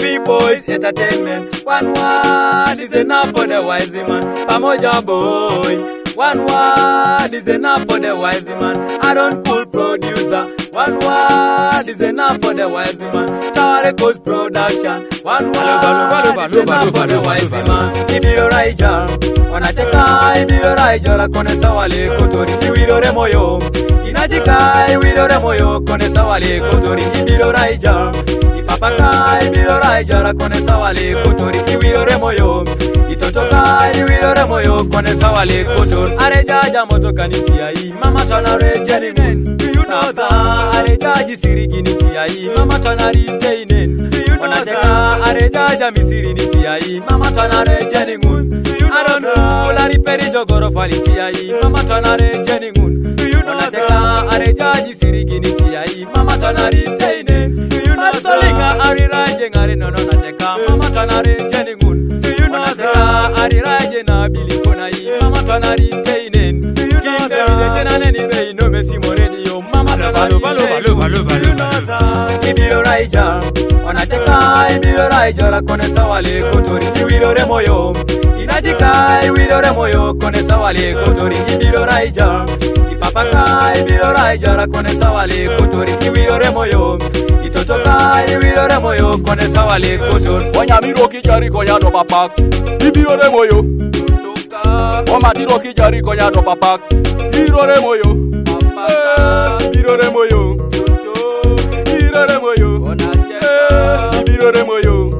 Movie Boys Entertainment. One word is enough for the wise man. Pamoja boy. One word is enough for the wise man. Aaron Cool producer. One word is enough for the wise man. Tower Records production. One word is enough for the wise man. Ibiro Raija, wanacheka Ibiro Raija la kone sawale kotori Ibiro Remoyo. Inajika Ibiro Remoyo kone sawale kotori Ibiro Raija. Ipapaka Ibiro Raija la kone sawale kotori Ibiro Remoyo. Itotoka Ibiro Remoyo kone sawale kotori. Arejaja motoka nitiai mama tana rejeni men. Arejaji sirigi nitiai mama tana riteinen. Wanacheka arejaja misiri nitiai mama tana rejeni ngun. Aronu la riperi jogoro falitiai mama tana rejeni ngun. Wanacheka arejaji sirigi nitiai mama tana riteinen. Astolinga ariraje ngare nono nacheka mama tana rejeni ngun. Wanacheka ariraje na biliko na i mama tana riteinen. Kinde jena neni be no mesi moredi mama tana Ibiro Raija, wanacheka Ibiro Raija la kone sawale kotori Ibiro Remoyo. Inajika Ibiro Remoyo kone sawale kotori Ibiro Raija. Ipapaka Ibiro Raija la kone sawale kotori Ibiro Remoyo. Itotoka Ibiro Remoyo kone sawale kotori. Wanyamiro kijari koyado papak Ibiro Remoyo. Omatiro kijari koyado papak Ibiro Remoyo. Ibiro Remoyo. Ibiro Remoyo. Ibiro Remoyo.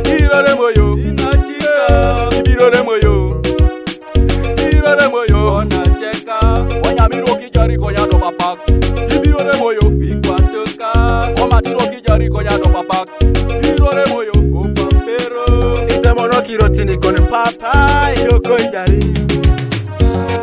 Ibiro Remoyo. Ibiro Remoyo. Ibiro Remoyo. Wanyamiro kijari koyado papak Ibiro Remoyo. Omatiro kijari koyado papak Ibiro Remoyo. Itemono kirotini kone papa iroko ijari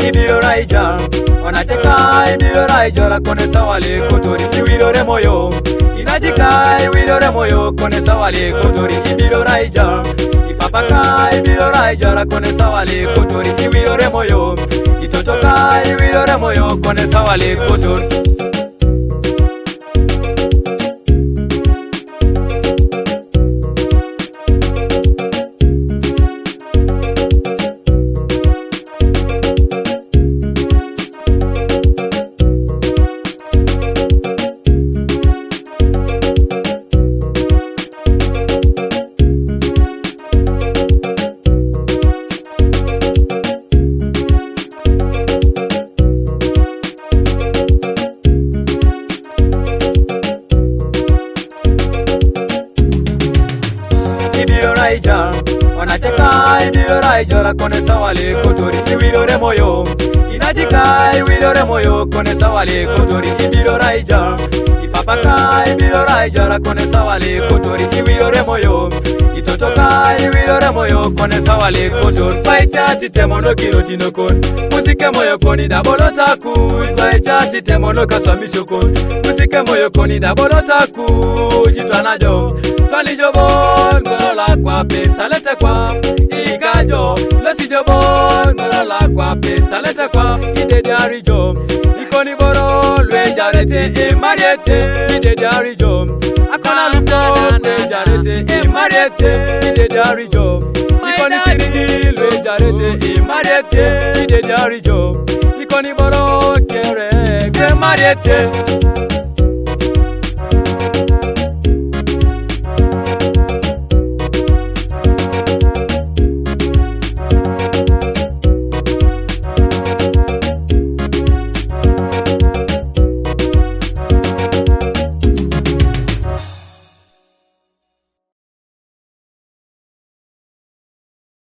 Ibiro Raija, wanacheka Ibiro Raija la kone sawale kotori Ibiro Remoyo. Inajika Ibiro Remoyo kone sawale kotori Ibiro Raija. Ipapaka Ibiro Raija la kone sawale kotori Ibiro Remoyo. Itotoka Ibiro Remoyo kone sawale kotori. Ibiro Raija, wanacheka Ibiro Raija la kone sawale kotori Ibiro Remoyo. Inajika Ibiro Remoyo kone sawale kotori Ibiro Raija. Ipapaka Ibiro Raija la kone sawale kotori Ibiro Remoyo. Itotoka Ibiro Remoyo kone sawale kotori. Kwaicha titemono kirotino kon musike moyo koni dabolo taku. Kwaicha titemono kaswamisho kon musike moyo koni dabolo taku. Jitwanajo Kalijobon molola kwa pesa lete kwa Ikajo Lesi jobon molola kwa pesa lete kwa Ide diarijo Ikoni boro lwe jarete mariete Ide diarijo Akona lupo lwe jarete mariete Ide diarijo Ikoni siri lwe jarete mariete Ide diarijo Ikoni boro kere mariete